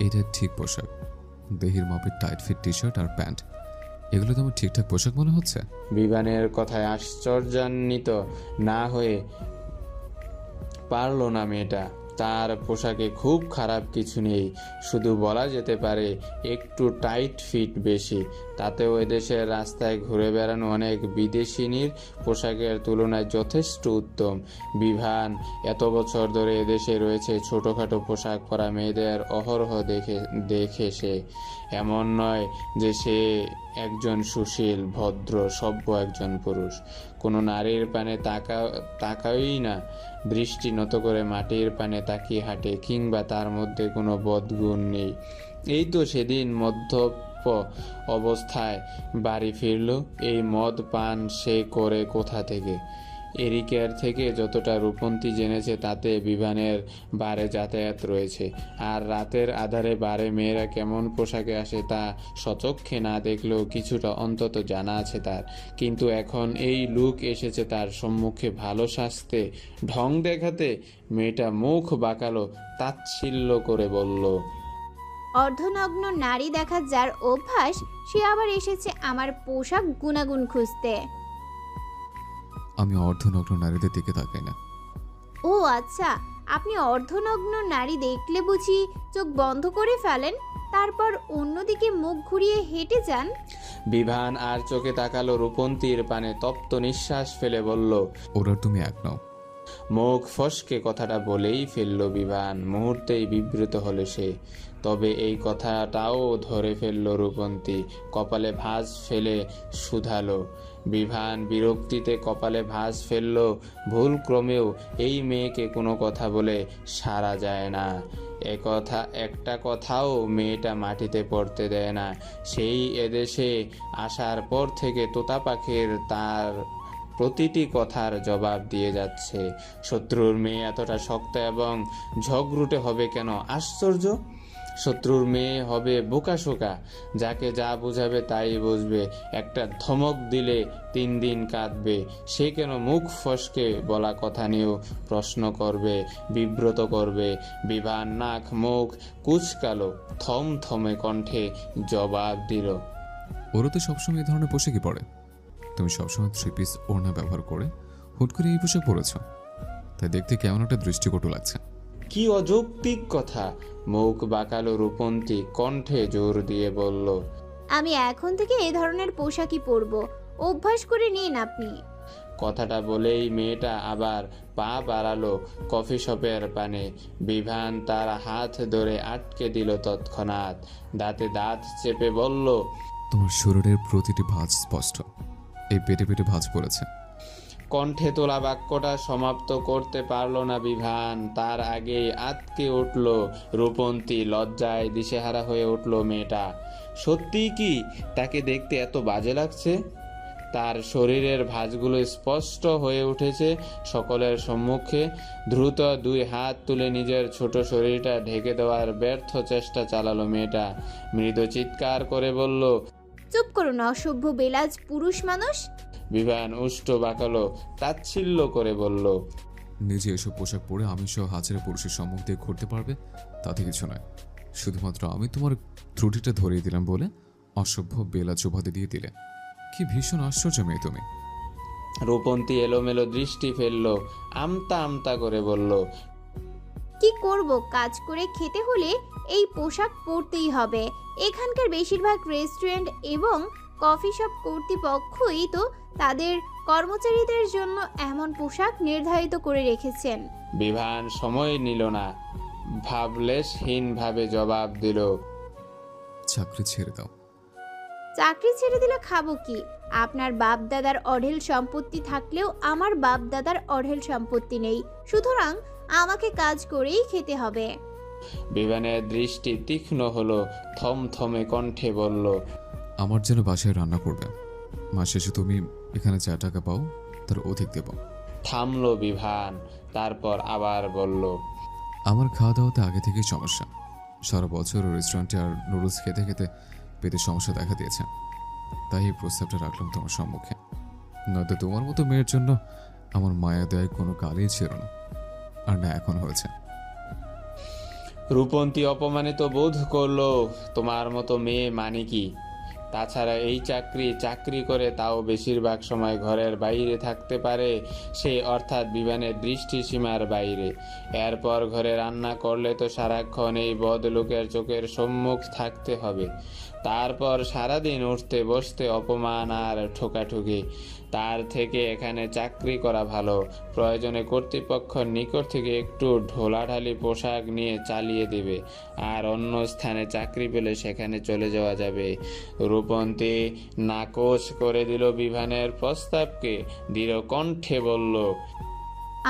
এটা ঠিক পোশাক। দেহির মাপের টাইট ফিট টি শার্ট আর প্যান্ট, এগুলো তো আমার ঠিকঠাক পোশাক মনে হচ্ছে। বিভানের কথায় আশ্চর্যান্বিত না হয়ে পারল না মেয়েটা। তার পোশাকে খুব খারাপ কিছু নেই, শুধু বলা যেতে পারে একটু টাইট ফিট বেশি। তাতেও এদেশের রাস্তায় ঘুরে বেড়ানো অনেক বিদেশিনীর পোশাকের তুলনায় যথেষ্ট উত্তম। বিভান এত বছর ধরে এদেশে রয়েছে, ছোটোখাটো পোশাক পরা মেয়েদের অহরহ দেখে সে। এমন নয় যে সে একজন সুশীল ভদ্র সভ্য একজন পুরুষ। কোনো নারীর পানে তাকাই না, দৃষ্টি নত করে মাটির পানে তাকিয়ে হাঁটে, কিংবা তার মধ্যে কোনো বদগুণ নেই। এই তো সেদিন মদ্যপ অবস্থায় বাড়ি ফিরল। এই মদ পান সে করে কোথা থেকে? এরিকের থেকে যতটা রূপন্তী জেনেছে তাতে বিভানের বারে যাতায়াত রয়েছে। আর রাতের আধারে বারে মেয়েরা কেমন পোশাকে আসে তা সচক্ষে না দেখলেও কিছুটা অন্তত জানা আছে তার। কিন্তু এখন এই লুক এসেছে তার সম্মুখে ভালো সাজতে, ঢং দেখাতে। মেয়েটা মুখ বাঁকালো, তাচ্ছিল্য করে বলল, অর্ধনগ্ন নারী দেখা যার অভ্যাস, সে আবার এসেছে আমার পোশাক গুণাগুণ খুঁজতে। আমি অর্ধনগ্ন নারীদের দিকে তাকাই না। ও আচ্ছা, আপনি অর্ধনগ্ন নারী দেখলে বুঝি চোখ বন্ধ করে ফেলেন, তারপর অন্যদিকে মুখ ঘুরিয়ে হেঁটে যান? বিভান আর চোখে তাকালো রূপন্তীর পানে, তপ্ত নিঃশ্বাস ফেলে বলল, ওরা তুমি এক নাও। মুখ ফসকে কথাটা বলেই ফেলল বিভান। মুহূর্তেই বিব্রত হলো সে। তবে এই কথাটাও ধরে ফেলল রূপন্তী। কপালে ভাঁজ ফেলে শুধালো। বিভান বিরক্তিতে কপালে ভাঁজ ফেলল। ভুল ক্রমেও এই মেয়েকে কোনো কথা বলে সারা যায় না। একটা কথাও মেয়েটা মাটিতে পড়তে দেয় না। সেই এদেশে আসার পর থেকে তোতা পাখির তার প্রতিটি কথার জবাব দিয়ে যাচ্ছে। শত্রুর মেয়ে এতটা শক্ত এবং ঝগড়ুটে হবে কেন? আশ্চর্য! শত্রুর মেয়ে হবে বোকাশোকা, যাকে যা বুঝাবে তাই বুঝবে। একটা ধমক দিলে 3 দিন কাঁদবে। সে কেন মুখ ফসকে বলা কথা নিয়েও প্রশ্ন করবে, বিব্রত করবে? বিভান নাক মুখ কুচকালো, থমথমে কণ্ঠে জবাব দিল, ওরা তো সবসময় এই ধরনের পোশাকই পরে। তুমি সবসময় 3 পিস ওড়না ব্যবহার করে হুট করে এই পোশাক পরেছ, তাই দেখতে কেমন একটা দৃষ্টিকটু লাগছে। কি অযৌক্তিক কথা! মুখ বাঁকালো রূপন্তী, কণ্ঠে জোর দিয়ে বলল, আমি এখন থেকে এই ধরনের পোশাকই পরবো, অভ্যাস করে নিন আপনি। কথাটা বলেই মেয়েটা আবার পা বাড়ালো কফি শপের পানে। বিভান তার হাত ধরে আটকে দিল তৎক্ষণাৎ। দাঁতে দাঁত চেপে বলল, তোমার শরীরের প্রতিটি ভাঁজ স্পষ্ট, এই পেটে পেটে ভাঁজ পড়েছে। কণ্ঠে তোলা বাক্যটা সমাপ্ত করতে পারল না বিভান, তার আগেই আঁতকে উঠল রূপন্তী। লজ্জায় দিশেহারা হয়ে উঠল মেয়েটা। সত্যিই কি তাকে দেখতে এত বাজে লাগছে? তার শরীরের ভাঁজগুলো স্পষ্ট হয়ে উঠেছে সকলের সম্মুখে। দ্রুত 2 হাত তুলে নিজের ছোট শরীরটা ঢেকে দেওয়ার ব্যর্থ চেষ্টা চালালো মেয়েটা। মৃদু চিৎকার করে বলল, চুপ করুন অসভ্য বেলাজ পুরুষ মানুষ। বিভান উষ্ট বাঁকালো, তাচ্ছিল্য করে বলল, নিজে এসব পোশাক পরে আমি সহ হাজারে পুরুষের সম্মুখ দিয়ে ঘুরতে পারবে তাতে কিছু নয়। শুধুমাত্র আমি তোমার ত্রুটিটা ধরিয়ে দিলাম বলে অসভ্য বেলা চোভাতে দিয়ে দিলে। কি ভীষণ আশ্চর্য মেয়ে তুমি। রূপন্তী এলোমেলো দৃষ্টি ফেলল, আমতা আমতা করে বলল, কি করব, কাজ করে খেতে হলে এই পোশাক পরতেই হবে। এখানকার বেশিরভাগ রেস্টুরেন্ট এবং কফি শপ কর্তৃপক্ষই তো তাদের কর্মচারীদের জন্য এমন পোশাক নির্ধারিত করে রেখেছেন। বিভান সময় নিল না, ভাবলেশহীন ভাবে জবাব দিল, চাকরি ছেড়ে দাও। চাকরি ছেড়ে দিলে খাবো কি? আপনার বাপ দাদার অঢেল সম্পত্তি থাকলেও আমার বাপ দাদার অঢেল সম্পত্তি নেই, সুতরাং আমাকে কাজ করেই খেতে হবে। বিভানের দৃষ্টি তীক্ষ্ণ হলো, থমথমে কণ্ঠে বলল, আমার জন্য বাসায় রান্না করবে, মাস শেষে তুমি এখানে যা টাকা পাও তার অধিক দেব। থামলো বিভান, তারপর আবার বলল, আমার খাওয়া দাওয়াতে আগে থেকেই সমস্যা। সারা বছর রেস্টুরেন্টে আর নুডলস খেতে খেতে পেটের সমস্যা দেখা দিয়েছে, তাই এই প্রস্তাবটা রাখলাম তোমার সম্মুখে। নয়তো তোমার মতো মেয়ের জন্য আমার মায়া দেয় কোনো কালই ছিল না, আর না এখন হয়েছে। রূপন্তী অপমানিত বোধ করলো। তোমার মতো মেয়ে মানে কি? তাছাড়া এই চাকরি করে তাও বেশিরভাগ সময় ঘরের বাইরে থাকতে পারে সে, অর্থাৎ বিমানের দৃষ্টিসীমার বাইরে। এরপর ঘরে রান্না করলে তো সারাক্ষণ এই বদলোকের চোখের সম্মুখ থাকতে হবে। তারপর সারাদিন উঠতে বসতে অপমান আর ঠোকাঠুকি। তার থেকে এখানে চাকরি করা ভালো। প্রয়োজনে কর্তৃপক্ষের নিকট থেকে একটু ঢোলাঢালি পোশাক নিয়ে চালিয়ে দেবে, আর অন্য স্থানে চাকরি পেলে সেখানে চলে যাওয়া যাবে। রূপন্তী নাকচ করে দিল বিভানের প্রস্তাবকে, দৃঢ় কণ্ঠে বলল,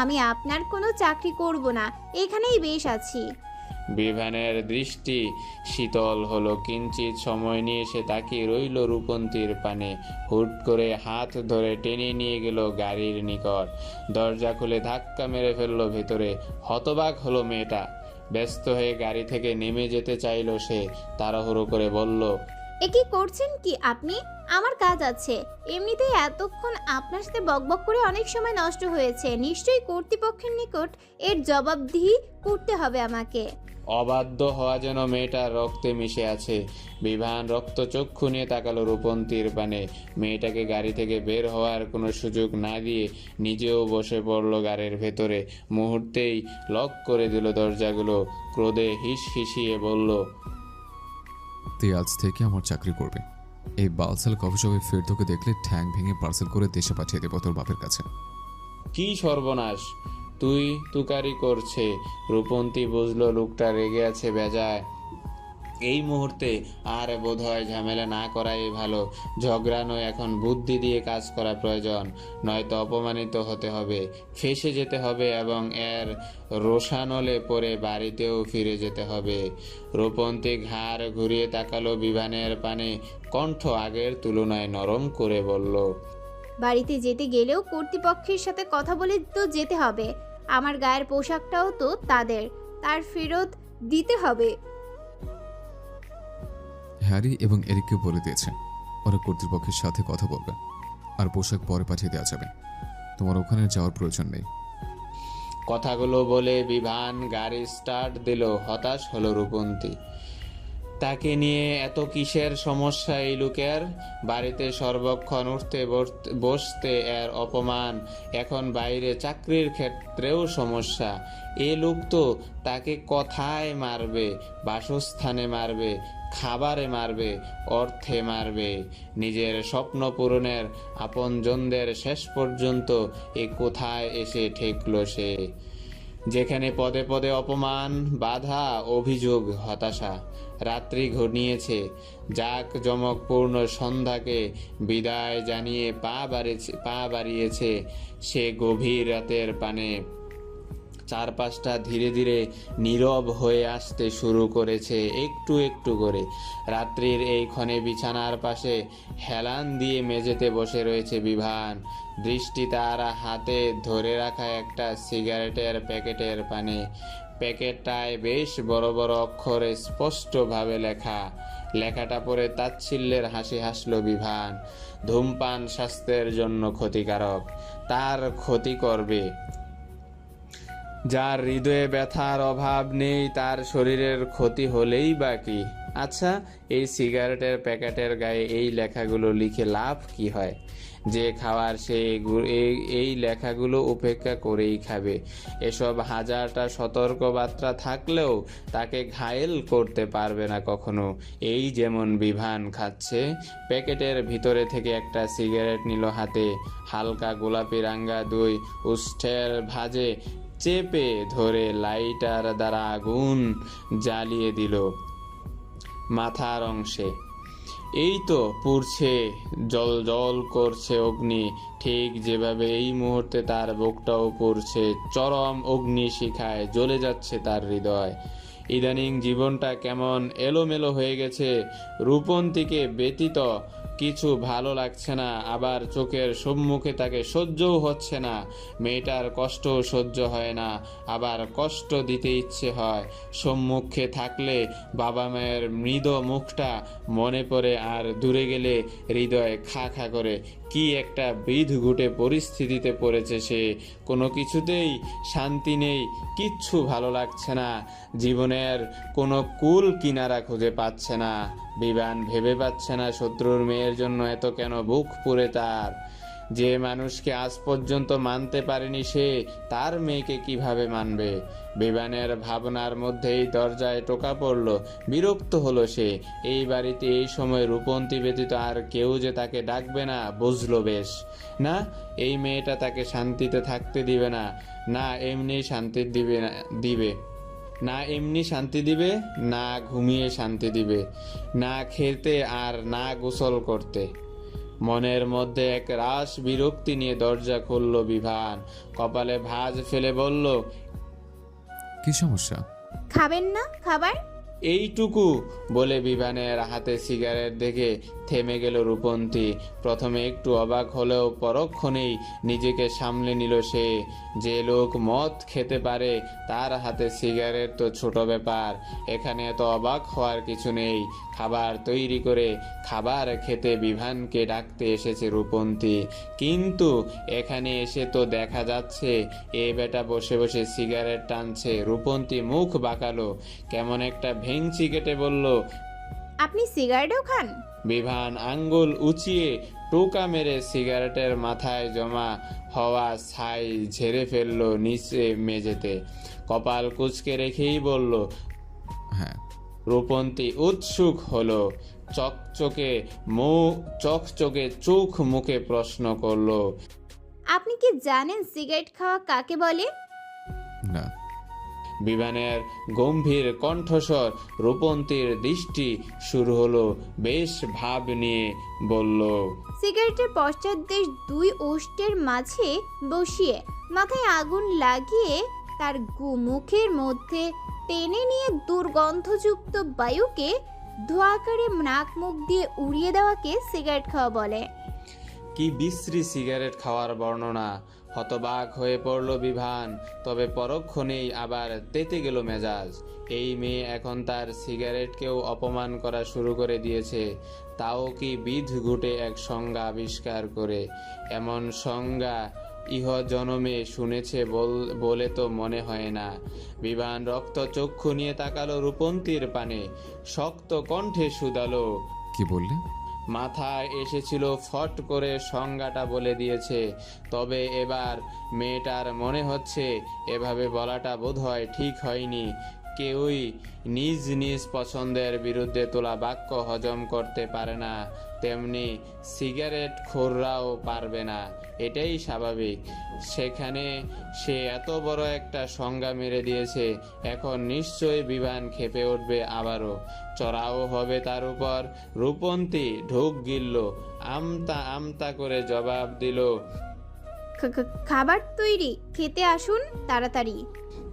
আমি আপনার কোনো চাকরি করব না, এখানেই বেশ আছি। বিভানের দৃষ্টি শীতল হলো। কিঞ্চিত সময় নিয়ে সে তাকিয়ে রইল রূপন্তীর পানে। হুট করে হাত ধরে টেনে নিয়ে গেল গাড়ির নিকট। দরজা খুলে ধাক্কা মেরে ফেললো ভেতরে। হতবাক হলো মেয়েটা। ব্যস্ত হয়ে গাড়ি থেকে নেমে যেতে চাইল সে। তাড়াহুড়ো করে বলল, এ কি করছেন কি আপনি? আমার কাজ আছে। এমনিতেই এতক্ষণ আপনার সাথে বকবক করে অনেক সময় নষ্ট হয়েছে। নিশ্চয়ই কর্তৃপক্ষের নিকট এর জবাবদিহি করতে হবে আমাকে। অবাধ্য হওয়া যেন মেয়েটার রক্তে মিশে আছে। বিভান রক্তচক্ষু নিয়ে তাকালো রূপন্তীর পানে। মেয়েটাকে গাড়ি থেকে বের হওয়ার কোনো সুযোগ না দিয়ে নিজেও বসে পড়ল গাড়ির ভেতরে। মুহূর্তেই লক করে দিল দরজাগুলো। ক্রোধে হিসহিসিয়ে বলল, তুই আজ থেকে আমার চাকরি করবে। এই বালসাল কফি শপে ফের তোকে দেখলে ঠ্যাং ভেঙে পার্সেল করে দেশে পাঠিয়ে দেবো তোর বাপের কাছে। কি সর্বনাশ! তুই তুকারি করছে। রূপন্তী বুঝলো লোকটা রেগে আছে বেজায়। এই মুহূর্তে আর বোধহয় ঝামেলা না করাই ভালো। ঝগড়া নয়, এখন বুদ্ধি দিয়ে কাজ করা প্রয়োজন। নয়তো অপমানিত হতে হবে, ফেঁসে যেতে হবে এবং এর রোষানলে পরে বাড়িতেও ফিরে যেতে হবে। রূপন্তী ঘাড় ঘুরিয়ে তাকালো বিভানের পানে। কণ্ঠ আগের তুলনায় নরম করে বলল, বাড়িতে যেতে গেলেও কর্তৃপক্ষের সাথে কথা বলে তো যেতে হবে। আমার গায়ের পোশাকটাও তো তার ফেরত দিতে হবে। হ্যারি এবং এরিককে বলে দিয়েছে ওরা কর্তৃপক্ষের সাথে কথা বলবে, আর পোশাক পরে পাঠিয়ে দেওয়া যাবে। তোমার ওখানে যাওয়ার প্রয়োজন নেই। কথাগুলো বলে বিভান গাড়ি স্টার্ট দিল। হতাশ হলো রূপন্তী। তাকে নিয়ে এত কিসের সমস্যা এই লোকের? বাড়িতে সর্বক্ষণ উঠতে বসতে এর অপমান, এখন বাইরে চাকরির ক্ষেত্রেও সমস্যা। এ লোক তো তাকে কথায় মারবে, বাসস্থানে মারবে, খাবারে মারবে, অর্থে মারবে। নিজের স্বপ্ন পূরণের আপনজনদের শেষ পর্যন্ত এ কোথায় এসে ঠেকলো সে? যেখানে পদে পদে অপমান, বাধা, অভিযোগ, হতাশা। রাত্রি ঘনিয়েছে। জাঁকজমকপূর্ণ সন্ধ্যাকে বিদায় জানিয়ে পা বাড়িয়েছে সে গভীর রাতের পানে। চারপাশটা ধীরে ধীরে নীরব হয়ে আসতে শুরু করেছে একটু একটু করে। রাত্রির এই ক্ষণে বিছানার পাশে হেলান দিয়ে মেঝেতে বসে রয়েছে বিভান। দৃষ্টি তার হাতে ধরে রাখা একটা সিগারেটের প্যাকেটের পানে। প্যাকেটটায় বেশ বড় বড় অক্ষরে স্পষ্টভাবে লেখা। লেখাটা পড়ে তাচ্ছিল্যের হাসি হাসল বিভান। ধূমপান স্বাস্থ্যের জন্য ক্ষতিকারক, তার ক্ষতি করবে। যার হৃদয়ে ব্যথার অভাব নেই তার শরীরের ক্ষতি হলেই বা কি? আচ্ছা, এই সিগারেটের প্যাকেটের গায়ে এই লেখাগুলো লিখে লাভ কি হয়? যে খাওয়ার সে এই লেখাগুলো উপেক্ষা করেই খাবে। এসব হাজারটা সতর্কবার্তা থাকলেও তাকে ঘায়েল করতে পারবে না কখনো। এই যেমন বিভান খাচ্ছে। প্যাকেটের ভিতরে থেকে একটা সিগারেট নিল হাতে। হালকা গোলাপি রাঙ্গা দুই উষ্ঠের ভাঁজে চেপে ধরে লাইটার দ্বারা আগুন জ্বালিয়ে দিল মাথার অংশে। এই তো পুড়ছে, জল জল করছে অগ্নি, ঠিক যেভাবে এই মুহূর্তে তার বুকটাও পুড়ছে। চরম অগ্নি শিখায় জ্বলে যাচ্ছে তার হৃদয়। ইদানিং জীবনটা কেমন এলোমেলো হয়ে গেছে। রূপন্তীকে ব্যতীত কিছু ভালো লাগছে না, আবার চোখের সম্মুখে তাকে সহ্যও হচ্ছে না। মেয়েটার কষ্টও সহ্য হয় না, আবার কষ্ট দিতে ইচ্ছে হয়। সম্মুখে থাকলে বাবা মায়ের মৃদু মুখটা মনে পড়ে, আর দূরে গেলে হৃদয় খা খা করে। কি একটা বিদঘুটে পরিস্থিতিতে পড়েছে সে। কোনো কিছুতেই শান্তি নেই, কিচ্ছু ভালো লাগছে না, জীবনের কোনো কুল কিনারা খুঁজে পাচ্ছে না। বিভান ভেবে পাচ্ছে না শত্রুর মেয়ের জন্য এত কেন বুক পুড়ে তার। যে মানুষকে আজ পর্যন্ত মানতে পারেনি সে তার মেয়েকে কিভাবে মানবে। বিভানের ভাবনার মধ্যেই দরজায় টোকা পড়ল। বিরক্ত হলো সে। এই বাড়িতে এই সময় রূপন্তী ব্যতীত আর কেউ যে তাকে ডাকবে না বুঝলো বেশ। না, এই মেয়েটা তাকে শান্তিতে থাকতে দিবে না। না এমনি শান্তি দিবে, না ঘুমিয়ে শান্তি দিবে, না খেতে আর না গোসল করতে। মনের মধ্যে এক রাস বিরক্তি নিয়ে দরজা খুলল বিভান। কপালে ভাঁজ ফেলে বলল, কি সমস্যা? খাবেন না খাবার? এইটুকু বলে বিভানের হাতে সিগারেট দেখে থেমে গেল রূপন্তী। প্রথমে একটু অবাক হলেও পরক্ষণেই নিজেকে সামলে নিল সে। যে লোক মদ খেতে পারে তার হাতে সিগারেট তো ছোট ব্যাপার। এখানে এত অবাক হওয়ার কিছু নেই। খাবার তৈরি করে খাবার খেতে বিভানকে ডাকতে এসেছে রূপন্তী। কিন্তু এখানে এসে তো দেখা যাচ্ছে এ বেটা বসে বসে সিগারেট টানছে। রূপন্তী মুখ বাঁকালো, কেমন একটা ভেংচি কেটে বলল, আপনি সিগারেটও খান? বিভান আঙ্গুল উঁচিয়ে টোকা মেরে সিগারেটের মাথায় জমা হওয়া ছাই ঝেড়ে ফেলল নিচে মেঝেতে। কপাল কুঁচকে রেখেই বলল, হ্যাঁ। রূপন্তী উৎসুক হলো। চকচকে চোখ মুখে প্রশ্ন করলো, আপনি কি জানেন সিগারেট খাওয়া কাকে বলে? না। বিভানের গম্ভীর কণ্ঠস্বর, রূপন্তীর দৃষ্টি শুরু হলো। বেশ ভাব নিয়ে বলল, সিগারেটের পশ্চাৎদেশ দুই ওষ্ঠের মাঝে বসিয়ে মাথায় আগুন লাগিয়ে তার মুখের মধ্যে টেনে নিয়ে দুর্গন্ধযুক্ত বায়ুকে ধোঁয়াকারে নাক মুখ দিয়ে উড়িয়ে দেওয়াকে সিগারেট খাওয়া বলে। কি বিশ্রী সিগারেট খাওয়ার বর্ণনা! হতবাক হয়ে পড়ল বিভান। তবে পরক্ষণেই আবার তেতে গেল মেজাজ। এই মেয়ে এখন তার সিগারেটকেও অপমান করা শুরু করে দিয়েছে। তাও কি বিধ ঘুটে এক সংজ্ঞা আবিষ্কার করে। এমন সংজ্ঞা ইহ জনমে শুনেছে বলে তো মনে হয় না। বিভান রক্ত চক্ষু নিয়ে তাকালো রূপন্তীর পানে, শক্ত কণ্ঠে শুধালো, কি বললে? মাথায় এসেছিল ফট করে সংজ্ঞাটা বলে দিয়েছে। তবে এবার মেয়েটার মনে হচ্ছে এভাবে বলাটা বোধহয় ঠিক হয়নি। কেউই নিজ নিজ পছন্দের বিরুদ্ধে তোলা বাক্য হজম করতে পারে না, তেমনি সিগারেট খোররাও পারবে না। এটাই স্বাভাবিক। সেখানে সে এত বড় একটা সংজ্ঞা মেরে দিয়েছে। এখন নিশ্চয়ই বিভান খেপে উঠবে, আবারও চড়াও হবে তার উপর। রূপন্তী ঢোক গিলল, আমতা আমতা করে জবাব দিল, খাবার তৈরি, খেতে আসুন তাড়াতাড়ি।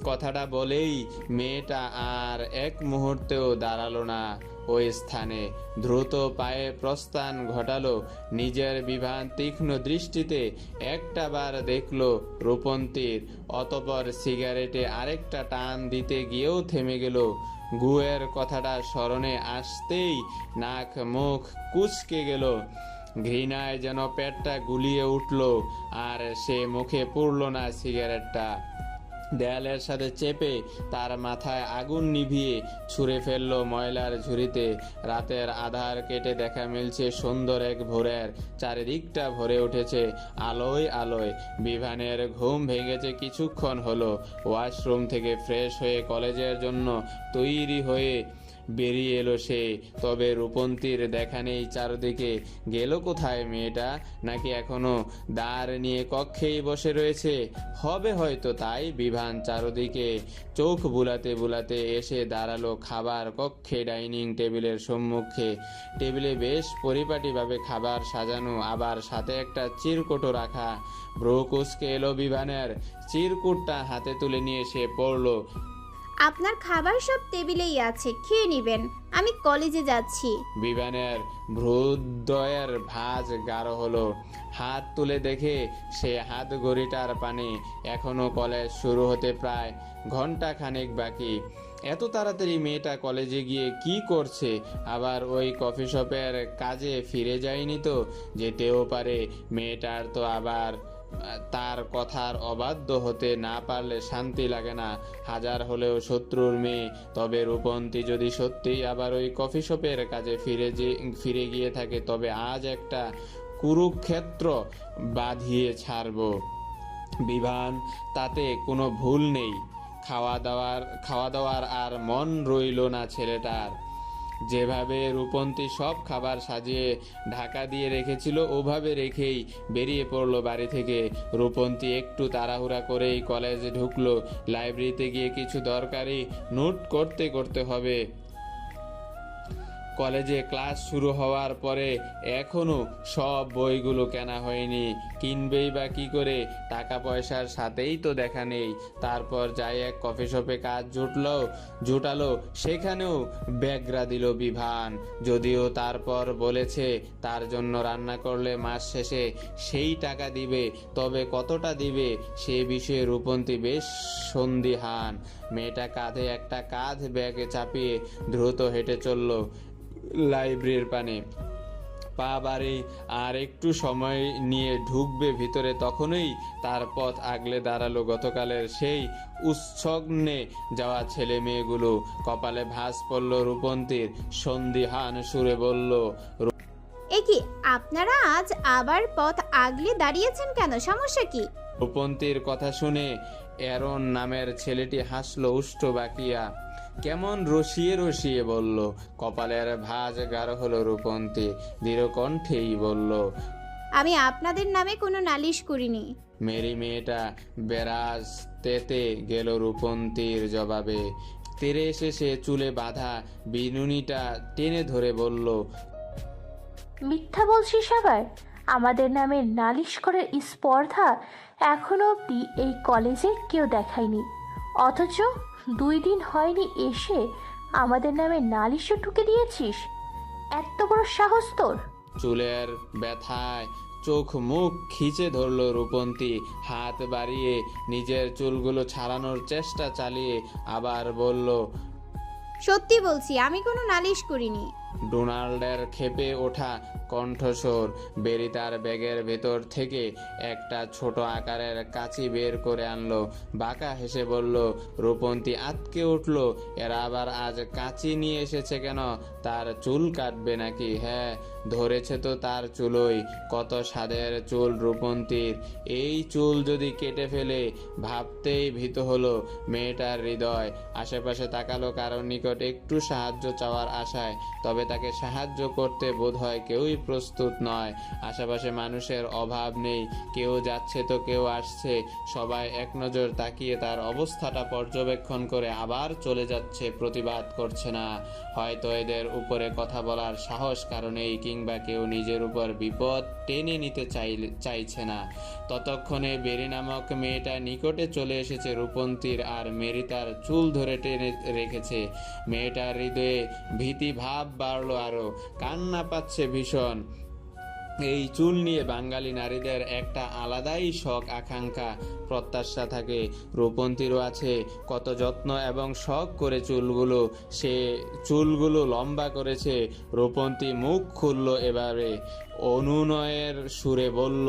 কথাটা বলেই মেয়েটা আর এক মুহূর্তেও দাঁড়ালো না ওই স্থানে। দ্রুত পায়ে প্রস্থান ঘটালো। নিজের বিভান তীক্ষ্ণ দৃষ্টিতে একটা বার দেখলো রূপন্তীর, অতপর সিগারেটে আরেকটা টান দিতে গিয়েও থেমে গেল। গুয়ের কথাটা স্মরণে আসতেই নাক মুখ কুঁচকে গেল। ঘৃণায় যেন পেটটা গুলিয়ে উঠল, আর সে মুখে পুরল না সিগারেটটা। দেয়ালের সাথে চেপে তার মাথায় আগুন নিভিয়ে ছুঁড়ে ফেললো ময়লার ঝুড়িতে। রাতের আধার কেটে দেখা মিলছে সুন্দর এক ভোরের। চারিদিকটা ভরে উঠেছে আলোয় আলোয়। বিভানের ঘুম ভেঙেছে কিছুক্ষণ হলো। ওয়াশরুম থেকে ফ্রেশ হয়ে কলেজের জন্য তৈরি হয়ে বেরিয়ে এলো সে। তবে রূপন্তীর দেখা নেই চারদিকে। গেল কোথায় মেয়েটা? নাকি এখনো দাঁড় নিয়ে কক্ষেই বসে রয়েছে? হবে হয়তো তাই। বিভান চারদিকে চোখ বুলাতে বুলাতে এসে দাঁড়ালো খাবার কক্ষে, ডাইনিং টেবিলের সম্মুখে। টেবিলে বেশ পরিপাটিভাবে খাবার সাজানো, আবার সাথে একটা চিরকুটও রাখা। ভ্রু কুঁচকে এলো বিভানের। চিরকুটটা হাতে তুলে নিয়ে সে পড়ল, আপনার খাবার সব টেবিলেই আছে, খেয়ে নেবেন, আমি কলেজে যাচ্ছি। বিভানের ভ্রুদ্বয়ের ভাঁজ গাঢ় হলো। হাত তুলে দেখে সে হাত ঘড়িটার পানে। এখনো কলেজ শুরু হতে প্রায় ঘন্টা খানেক বাকি। এত তাড়াতাড়ি মেয়েটা কলেজে গিয়ে কি করছে? আবার ওই কফি শপের কাজে ফিরে যায়নি তো? যেতেও পারে। মেয়েটার তো আবার তার কথার অবাধ্য হতে না পারলে শান্তি লাগে না, হাজার হলেও শত্রুর মেয়ে। তবে রূপন্তী যদি সত্যিই আবার ওই কফি শপের কাজে ফিরে গিয়ে থাকে, তবে আজ একটা কুরুক্ষেত্র বাঁধিয়ে ছাড়বো বিভান। তাতে কোনো ভুল নেই। খাওয়া দাওয়ার আর মন রইল না ছেলেটার। যেভাবে রূপন্তী সব খাবার সাজিয়ে ঢাকা দিয়ে রেখেছিল, ওভাবে রেখেই বেরিয়ে পড়লো বাড়ি থেকে। রূপন্তী একটু তাড়াহুড়া করেই কলেজে ঢুকলো। লাইব্রেরিতে গিয়ে কিছু দরকারি নোট করতে হবে। কলেজে ক্লাস শুরু হওয়ার পরে এখনো সব বইগুলো কেনা হয়নি। কিনবেই বা কি করে? টাকা পয়সার সাথেই তো দেখা নেই। তারপর যাই এক কফি শপে কাজ জুটালো, সেখানেও ব্যাগরা দিল বিভান। যদিও তারপর বলেছে তার জন্য রান্না করলে মাস শেষে সেই টাকা দিবে, তবে কতটা দিবে সে বিষয়ে রূপন্তী বেশ সন্দিহান। মেয়েটা কাঁধে একটা কাঁধ ব্যাগে চাপিয়ে দ্রুত হেঁটে চলল লাইব্রেরির পানে। পা বাড়ি আর একটু সময় নিয়ে ঢুকবে ভিতরে, তখনই তার পথ আগলে দাঁড়ালো গতকালের সেই উৎসগ্নে যাওয়া ছেলে মেয়েগুলো। কপালে ভাঁজ পড়ল রূপন্তীর। সন্দিহান সুরে বলল, এ কি, আপনারা আজ আবার পথ আগলে দাঁড়িয়েছেন কেন? সমস্যা কি? রূপন্তীর কথা শুনে অ্যারন নামের ছেলেটি হাসলো উষ্ঠ বাকিয়া। কেমন রসিয়ে বলল। কপালের ভাঁজ গাঢ় হলো রূপন্তী দৃঢ় কণ্ঠেই বলল, আমি আপনাদের নামে কোনো নালিশ করিনি। মেরি মেয়েটা বেরাজ তেতে গেল রূপন্তীর জবাবে। তেরে এসে সে চুলে বাঁধা বিনুনিটা টেনে ধরে বলল, মিথ্যা বলছিস আবার? আমাদের নামে নালিশ করার স্পর্ধা এখনো অবধি এই কলেজে কেউ দেখায়নি, অথচ 2 দিন হয়নি এসে আমাদের নামে নালিশও ঠুকে দিয়েছিস। এত বড় সাহস তোর! চুলের ব্যথায় চোখ মুখ খিচে ধরল রূপন্তী। হাত বাড়িয়ে নিজের চুলগুলো ছাড়ানোর চেষ্টা চালিয়ে আবার বলল, সত্যি বলছি, আমি কোনো নালিশ করিনি। ডোনাল্ডের ক্ষেপে ওঠা কণ্ঠস্বর। বেরি তার ব্যাগের ভেতর থেকে একটা ছোট আকারের কাঁচি বের করে আনলো। বাঁকা হেসে বলল। রূপন্তী আঁতকে উঠল। এরা আবার আজ কাঁচি নিয়ে এসেছে কেন? তার চুল কাটবে নাকি? হ্যাঁ, ধরেছে তো তার চুলই। কত স্বাদের চুল রূপন্তীর। এই চুল যদি কেটে ফেলে, ভাবতেই ভীত হলো মেয়েটার হৃদয়। আশেপাশে তাকালো কারোর নিকট একটু সাহায্য চাওয়ার আশায়, তবে তাকে সাহায্য করতে বোধহয় কেউই প্রস্তুত নয়। আশেপাশে মানুষের অভাব নেই, কেউ যাচ্ছে তো কেউ আসছে। সবাই এক নজর তাকিয়ে তার অবস্থাটা পর্যবেক্ষণ করে আবার চলে যাচ্ছে, প্রতিবাদ করছে না। হয়তো এদের উপরে কথা বলার সাহস কারণেই, কিংবা কেউ নিজের উপর বিপদ টেনে নিতে চাইছে না। ততক্ষণে বেরি নামক মেয়েটা নিকটে চলে এসেছে রূপন্তীর, আর মেরি তার চুল ধরে টেনে রেখেছে। মেয়েটার হৃদয়ে ভীতি ভাব বাড়লো আরো, কান্না পাচ্ছে ভীষণ। এই চুল নিয়ে বাঙালি নারীদের একটা আলাদাই শখ, আকাঙ্ক্ষা, প্রত্যাশা থাকে। রূপন্তীরও আছে। কত যত্ন এবং শখ করে সে চুলগুলো লম্বা করেছে। রূপন্তী মুখ খুলল এবারে, অনুনয়ের সুরে বলল,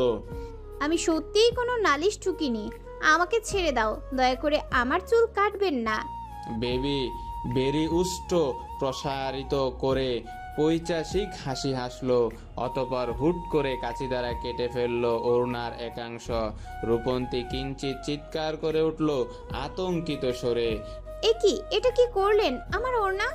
আমি সত্যিই কোনো নালিশ ঠুকিনি। আমাকে ছেড়ে দাও, দয়া করে আমার চুল কাটবেন না। বেরি উষ্ট প্রসারিত করে পৈচাসিক হাসি হাসলো। অতপর হুট করে কাঁচি দ্বারা কেটে ফেললো ওড়নার একাংশ। রূপন্তী কিঞ্চিত চিৎকার করে উঠল আতঙ্কিত স্বরে, এ কি, এটা কি করলেন? আমার ওড়না!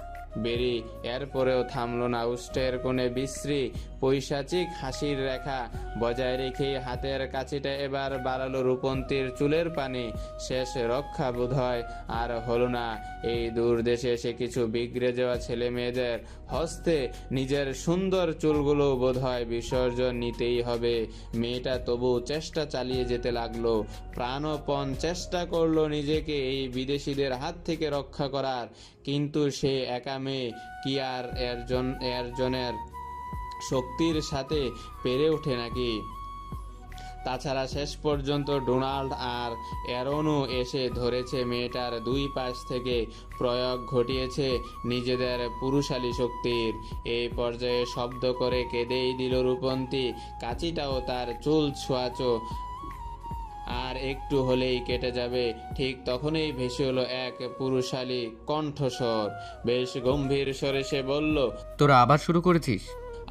বেরি এরপরেও থামল না। উষ্টের কোণে বিশ্রী পৈশাচিক হাসির রেখা বজায় রেখে হাতের কাছিটা এবার বাড়ালো রূপন্তীর চুলের পানে। শেষ রক্ষা বোধহয় আর হলো না। এই দূর দেশে এসে কিছু বিগড়ে যাওয়া ছেলে মেয়েদের হস্তে নিজের সুন্দর চুলগুলো বোধহয় বিসর্জন নিতেই হবে। মেয়েটা তবু চেষ্টা চালিয়ে যেতে লাগলো। প্রাণপণ চেষ্টা করলো নিজেকে এই বিদেশিদের হাত থেকে রক্ষা করার। কিন্তু সে একা মেয়ে, কি আর এর জনের শক্তির সাথে পেরে ওঠে নাকি? তাছাড়া শেষ পর্যন্ত ডোনাল্ড আর অ্যারনও এসে ধরেছে মেয়েটার দুই পাশ থেকে প্রয়োগ ঘটিয়েছে নিজেদের পুরুষালী শক্তির। এই পর্যায়ে শব্দ করে কেঁদেই দিল রূপন্তী। কাঁচিটাও তার চুল ছোঁয়াচো, আর একটু হলেই কেটে যাবে। ঠিক তখনই ভেসে এলো এক পুরুষালী কণ্ঠস্বর। বেশ গম্ভীর স্বরে সে বলল, তোরা আবার শুরু করেছিস?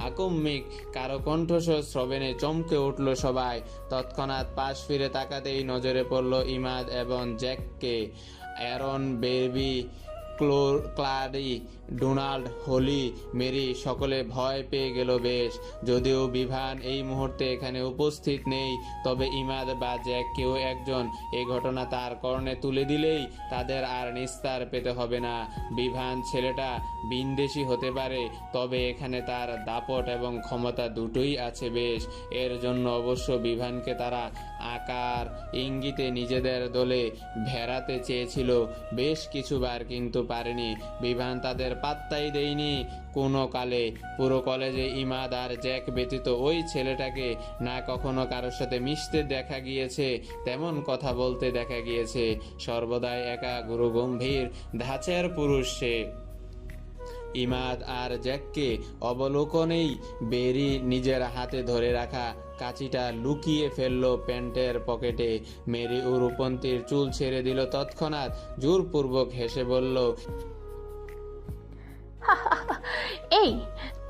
আকম্মিক কারো কণ্ঠস্বর শ্রবণে চমকে উঠল সবাই। তৎক্ষণাৎ পাশ ফিরে তাকাতেই নজরে পড়ল ইমাদ এবং জ্যাককে। অ্যারন, বেবি, ক্লারি, ডোনাল্ড, হলি, মেরি সকলে ভয় পেয়ে গেল বেশ। যদিও বিভান এই মুহূর্তে এখানে উপস্থিত নেই, তবে ইমাদ বা জ্যাক কেউ একজন এই ঘটনা তার কর্ণে তুলে দিলেই তাদের আর নিস্তার পেতে হবে না। বিভান ছেলেটা বিন্দেশি হতে পারে, তবে এখানে তার দাপট এবং ক্ষমতা দুটোই আছে বেশ। এর জন্য অবশ্য বিভানকে তারা আকার ইঙ্গিতে নিজেদের দলে ভেড়াতে চেয়েছিল বেশ কিছুবার, কিন্তু পারেনি। বিভান তাদের পাত্তাই দেয়নি কোনো কালে। পুরো কলেজে ইমাদ আর জ্যাক ব্যতীত ওই ছেলেটাকে না কখনো কারোর সাথে মিশতে দেখা গিয়েছে, তেমন কথা বলতে দেখা গিয়েছে। সর্বদাই একা গুরুগম্ভীর ধাঁচের পুরুষ সে। ইমাদ আর জ্যাককে অবলোকনেই বেরি নিজের হাতে ধরে রাখা কাঁচিটা লুকিয়ে ফেললো প্যান্টের পকেটে। মেরি ও রূপন্তীর চুল ছেড়ে দিল তৎক্ষণাৎ। জোরপূর্বক হেসে বলল, এই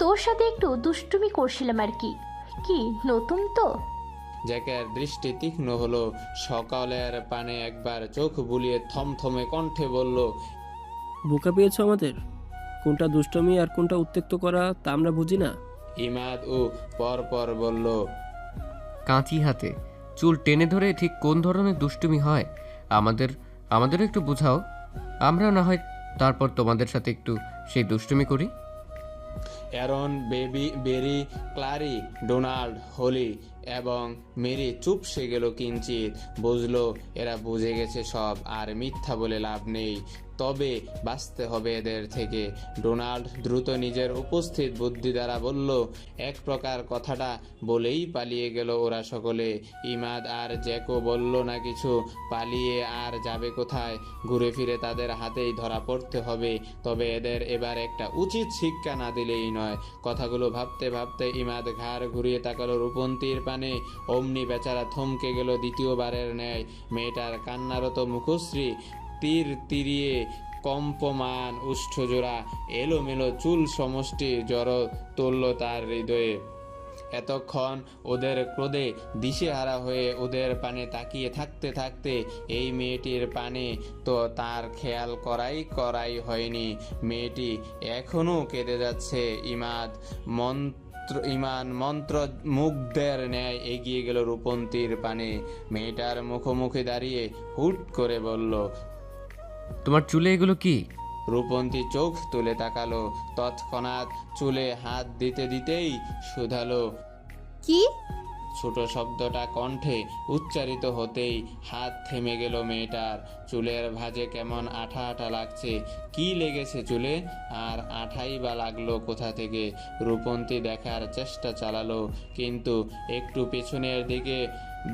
তোর সাথে একটু দুষ্টুমি করছিলাম আর কি। কি নতুন তো? জ্যাকের দৃষ্টি তীক্ষ্ণ হলো। সকালের পানে একবার চোখ বুলিয়ে থমথমে কণ্ঠে বলল, বোকা পেয়েছো আমাদের? কোনটা দুষ্টমি আর কোনটা উত্ত্যক্ত করা তা আমরা বুঝি না। ইমাদ ও পর পর বলল, কাঁচি হাতে চুল টেনে ধরে ঠিক কোন ধরনের দুষ্টুমি হয় আমাদের একটু বোঝাও, আমরা না হয় তারপর তোমাদের সাথে একটু সেই দুষ্টুমি করি। অ্যারন, বেরি, ক্লারি, ডোনাল্ড, হলি এবং মেরি চুপসে গেল কিঞ্চিত। বুঝলো এরা বুঝে গেছে সব, আর মিথ্যা বলে লাভ নেই, তবে বাঁচতে হবে এদের থেকে। ডোনাল্ড দ্রুত নিজের উপস্থিত বুদ্ধি দ্বারা বলল, এক প্রকার কথাটা বলেই পালিয়ে গেল ওরা সকলে। ইমাদ আর জ্যাকও বলল না কিছু। পালিয়ে আর যাবে কোথায়? ঘুরে ফিরে তাদের হাতেই ধরা পড়তে হবে। তবে এদের এবার একটা উচিত শিক্ষা না দিলেই নয়। কথাগুলো ভাবতে ভাবতে ইমাদ ঘাড় ঘুরিয়ে তাকালো রূপন্তীর পানে। অমনি বেচারা থমকে গেল দ্বিতীয়বারের ন্যায়। মেয়েটার কান্নারত মুখশ্রী তীর তিরিয়ে কম্পমান উষ্ঠজোড়া এলোমেলো চুল সমষ্টি জড়ো তুলল তার হৃদয়ে। এতক্ষণ ওদের ক্রোধে দিশেহারা হয়ে ওদের পানে তাকিয়ে থাকতে থাকতে এই মেয়েটির পানে তো তার খেয়াল করাই হয়নি। মেয়েটি এখনো কেঁদে যাচ্ছে। ইমান মন্ত্র মুগ্ধের ন্যায় এগিয়ে গেল রূপন্তীর পানে। মেয়েটার মুখোমুখি দাঁড়িয়ে হুট করে বলল, তোমার চুলে এগুলো কি? রূপন্তী চোখ তুলে তাকালো। তৎক্ষণাৎ চুলে হাত দিতে দিতেই শুধালো, কি? ছোট শব্দটা কণ্ঠে উচ্চারিত হতেই হাত থেমে গেল মেয়েটার। চুলের ভাঁজে কেমন আঠা আঠা লাগছে। কি লেগেছে চুলে? আর আঠাই বা লাগলো কোথা থেকে? রূপন্তী দেখার চেষ্টা চালালো, কিন্তু একটু পেছনের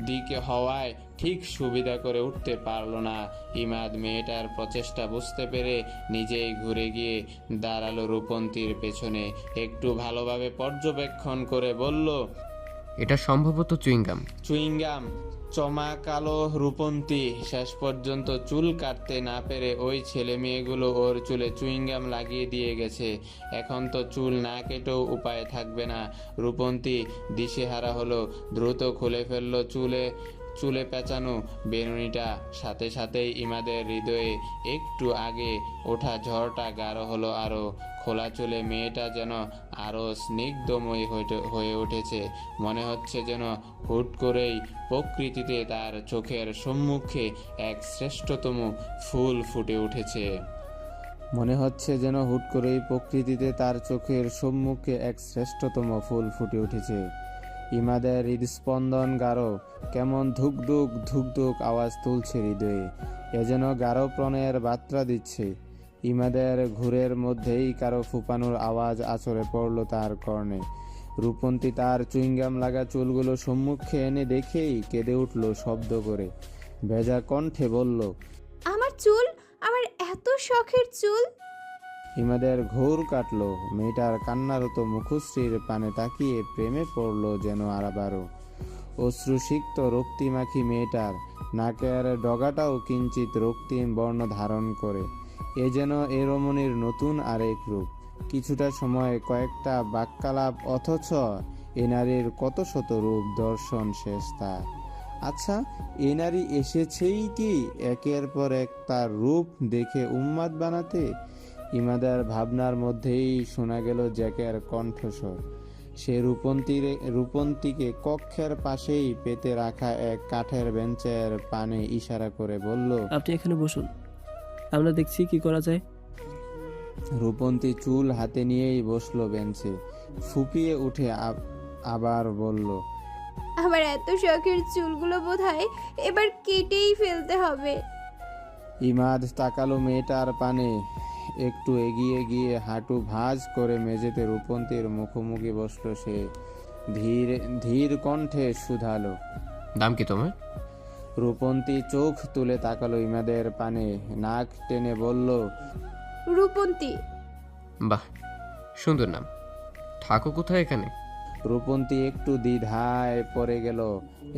দিকে হওয়ায় ঠিক সুবিধা করে উঠতে পারল না। ইমাদ মেয়েটার প্রচেষ্টা বুঝতে পেরে নিজেই ঘুরে গিয়ে দাঁড়ালো রূপন্তীর পেছনে। একটু ভালোভাবে পর্যবেক্ষণ করে বলল, এটা সম্ভবত চুইংগাম। চুইংগাম? চমাকালো রূপন্তী। শেষ পর্যন্ত চুল কাটতে না পেরে ওই ছেলে মেয়েগুলো ওর চুলে চুইংগাম লাগিয়ে দিয়ে গেছে। এখন তো চুল না কেটেও উপায় থাকবে না। রূপন্তী দিশেহারা হলো, দ্রুত খুলে ফেললো চুলে পেঁচানো বেনুনিটা। সাথে সাথেই ইমাদের হৃদয়ে একটু আগে ওঠা ঝড়টা গাঢ় হলো আরো। খোলা চুলে মেয়েটা যেন আরো স্নিগ্ধময়ী হয়ে উঠেছে। মনে হচ্ছে যেন হুট করেই প্রকৃতিতে তার চোখের সম্মুখে এক শ্রেষ্ঠতম ফুল ফুটে উঠেছে। ইমাদের হৃদস্পন্দন গাঢ়, কেমন ধুকধুক ধুকধুক আওয়াজ তুলছে হৃদয়ে। এ যেন গাঢ় প্রাণের বার্তা দিচ্ছে। ইমাদের ঘুরের মধ্যেই কারো ফুপানোর আওয়াজ আছড়ে পড়ল তার কর্ণে। রূপন্তী তার চুইংগাম লাগা চুলগুলো সম্মুখে এনে দেখেই কেঁদে উঠল শব্দ করে। ভেজা কণ্ঠে বলল, আমার চুল, আমার এত শখের চুল। ইমাদের ঘোর কাটলো। মেয়েটার কান্নারত মুখশ্রীর পানে তাকিয়ে প্রেমে পড়ল যেন আবারও। অশ্রুসিক্ত রক্তিমাখি মেয়েটার নাকের ডগাটাও কিঞ্চিত রক্তিম বর্ণ ধারণ করে। এ যেন এ রমণীর নতুন আরেক রূপ। কিছুটা সময় কয়েকটা বাক্যালাপ, অথচ এ নারীর কত শত রূপ দর্শন শেষ তার। আচ্ছা, এ নারী এসেছেই কি একের পর এক তার রূপ দেখে উন্মাদ বানাতে? ইমাদার ভাবনার মধ্যেই শোনা গেল জ্যাকের কণ্ঠস্বর। সে রূপন্তীকে কক্ষের পাশেই পেতে রাখা এক কাঠের বেঞ্চের পানে ইশারা করে বলল, আপনি এখানে বসুন, আমরা দেখছি কি করা যায়। রূপন্তী চুল হাতে নিয়েই বসলো বেঞ্চে। ফুপিয়ে উঠে আবার বলল, আমার এত শখের চুলগুলো বোধহয় এবার কেটেই ফেলতে হবে। ইমাদ তাকালো মেয়েটার পানে। একটু এগিয়ে গিয়ে হাঁটু ভাঁজ করে মেঝেতে রূপন্তীর মুখোমুখি বসলো সে। ধীর কণ্ঠে শুধালো, দাম কি তোমার? রূপন্তী চোখ তুলে তাকালো ইমাদের পানে, নাক টেনে বলল, রূপন্তী। বাহ, সুন্দর নাম। থাকো কোথায় এখানে? রূপন্তী একটু দ্বিধায় পড়ে গেল।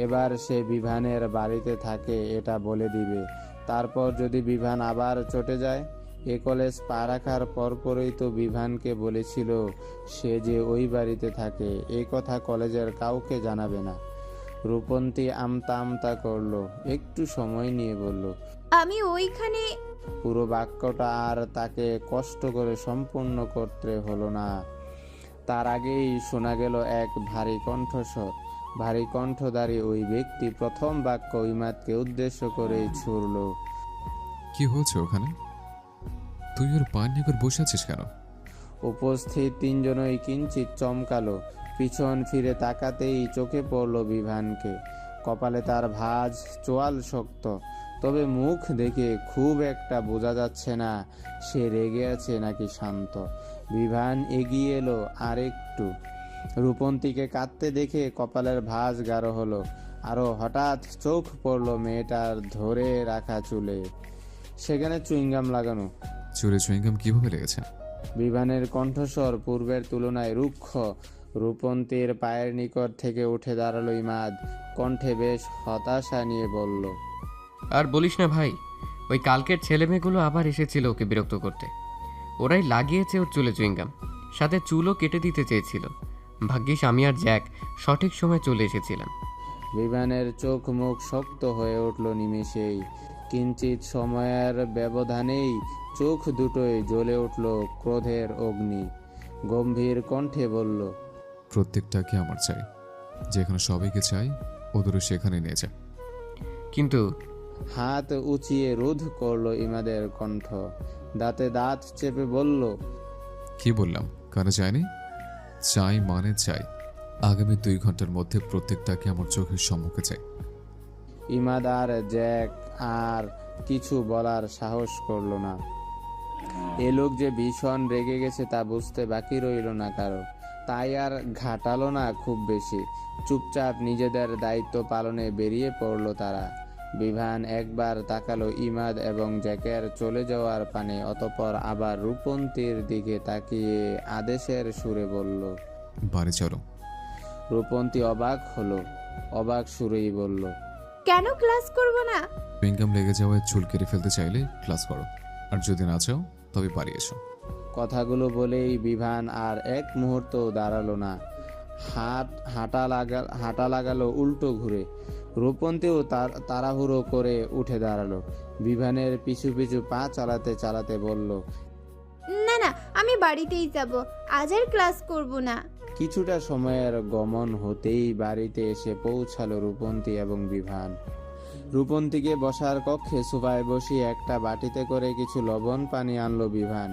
এবার সে বিভানের বাড়িতে থাকে এটা বলে দিবে। তারপর যদি বিভান আবার চটে যায়? এ কলেজ পা রাখার পরপরই তো বিভানকে বলেছিল সে যে ওই বাড়িতে থাকে। এই কথা কলেজের কাউকে জানাবে না। রূপন্তী আমতা আমতা করলো, একটু সময় নিয়ে বলল, আমি ওইখানে। পুরো বাক্যটা আর তাকে কষ্ট করে সম্পূর্ণ করতে হলো না। তার আগেই শোনা গেল এক ভারী কণ্ঠস্বর। ভারী কণ্ঠধারী ওই ব্যক্তি প্রথম বাক্য ইমাদকে উদ্দেশ্য করেই ছুড়ল, কি হচ্ছে ওখানে? তুই ওর পায়ের নিকট বসে আছিস কেন? উপস্থিত তিনজনই কিঞ্চিত চমকালো। পিছন ফিরে তাকাতেই চোখে পড়ল বিভানকে। কপালে তার ভাঁজ, চোয়াল শক্ত, তবে মুখ দেখে খুব একটা বোঝা যাচ্ছে না সে রেগে আছে নাকি শান্ত। বিভান এগিয়ে এলো আরেকটু। রূপন্তীকে কাঁদতে দেখে কপালের ভাঁজ গাঢ় হলো। আরো হঠাৎ চোখ পড়ল মেয়েটার ধরে রাখা চুলে, সেখানে চুইংগাম লাগানো। চুলে চুইংগাম কিভাবে লেগেছে? বিভানের কণ্ঠস্বর পূর্বের তুলনায় রুক্ষ। রূপন্তীর পায়ের নিকট থেকে উঠে দাঁড়ালো ইমাদ, কণ্ঠে বেশ হতাশা নিয়ে বলল, আর বলিস না ভাই, ওই কালকের ছেলে মেয়েগুলো আবার এসেছিল ওকে বিরক্ত করতে। ওরাই লাগিয়েছে ওর চুলে চুইংগাম, সাথে চুলও কেটে দিতে চেয়েছিল। ভাগ্যিস আমি আর জ্যাক সঠিক সময় চলে এসেছিলাম। বিভানের চোখ মুখ শক্ত হয়ে উঠল নিমেষেই। কিঞ্চিত সময়ের ব্যবধানেই চোখ দুটোই জ্বলে উঠল ক্রোধের অগ্নি। গম্ভীর কণ্ঠে বলল, প্রত্যেকটাকে আমার চাই। যেখানে সবাইকে চাই ওদেরও সেখানে নিয়ে যা। কিন্তু হাত উঁচিয়ে রোধ করলো ইমাদের কণ্ঠ। দাঁতে দাঁত চেপে বলল, কি বললাম? কানে চাইনি? চাই মানে চাই। আগামী 2 ঘন্টার মধ্যে প্রত্যেকটাকে আমার চোখের সম্মুখে চাই। ইমাদ আর জ্যাক আর কিছু বলার সাহস করলো না। এ লোক যে ভীষণ রেগে গেছে তা বুঝতে বাকি রইল না কারো। তাই আর ঘাটালো না খুব বেশি। চুপচাপ নিজেদের দায়িত্ব পালনে বেরিয়ে পড়ল তারা। বিভান একবার তাকালো ইমাদ এবং জ্যাকের চলে যাওয়ার পানে, অতঃপর আবার রূপন্তীর দিকে তাকিয়ে আদেশের সুরে বলল, বাড়ি চলো। রূপন্তী অবাক হলো, অবাক সুরেই বলল, কেন ক্লাস করব না? চুইংগাম লেগে যাওয়ায় চুল কেটে ফেলতে চাইলে ক্লাস করো, আর যদি না চাও তবে বাড়ি এসো। কথাগুলো বলেই বিভান আর এক মুহূর্ত দাঁড়ালো না। হাঁটা লাগালো উল্টো ঘুরে। রূপন্তীও তাড়াহুড়ো করে উঠে দাঁড়ালো। বিভানের পিছু পিছু পা চালাতে চালাতে বলল, না না, আমি বাড়িতেই যাব, আজ আর ক্লাস করব না। কিছুটা সময়ের গমন হতেই বাড়িতে এসে পৌঁছালো রূপন্তী এবং বিভান। রূপন্তীকে বসার কক্ষে সোফায় বসিয়ে একটা বাটিতে করে কিছু লবণ পানি আনলো বিভান।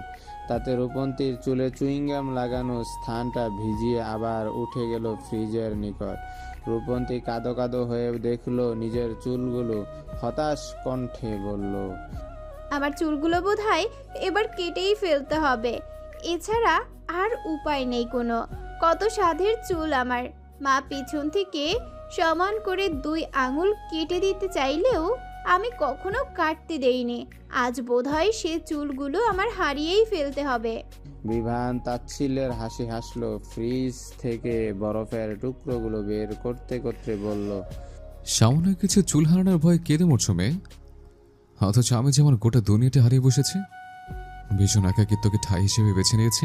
তাতে রূপন্তীর চুলে চুইংগাম লাগানো স্থানটা ভিজিয়ে আবার উঠে গেল ফ্রিজের নিকট। রূপন্তী কাঁদো কাঁদো হয়ে দেখলো নিজের চুলগুলো, হতাশ কণ্ঠে বলল, আমার চুলগুলো বোধহয় এবার কেটেই ফেলতে হবে, এছাড়া আর উপায় নেই কোনো। কত সাধের চুল আমার। মা পিছন থেকে সমান করে 2 আঙুল কেটে দিতে চাইলেও আমি কখনো কাটতে দেইনি। আজ বোধহয় সে চুলগুলো আমার হারিয়েই ফেলতে হবে। বিভান তাচ্ছিল্যের হাসি হাসলো, ফ্রিজ থেকে বরফের টুকরোগুলো বের করতে করতে বলল, সামান্য কিছু চুল হারানোর ভয়ে কেঁদে মরছো মেয়ে, অথচ আমি যেমন গোটা দুনিয়াটা হারিয়ে বসেছি। ভীষণ একাকিত্বকে ঠাই হিসেবে বেছে নিয়েছি,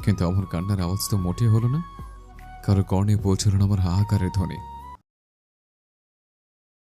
কিন্তু আমার কান্নার আওয়াজ তো মোটেই হলো না। কারো কর্ণে পৌঁছল না আমার হাহাকারের ধ্বনি।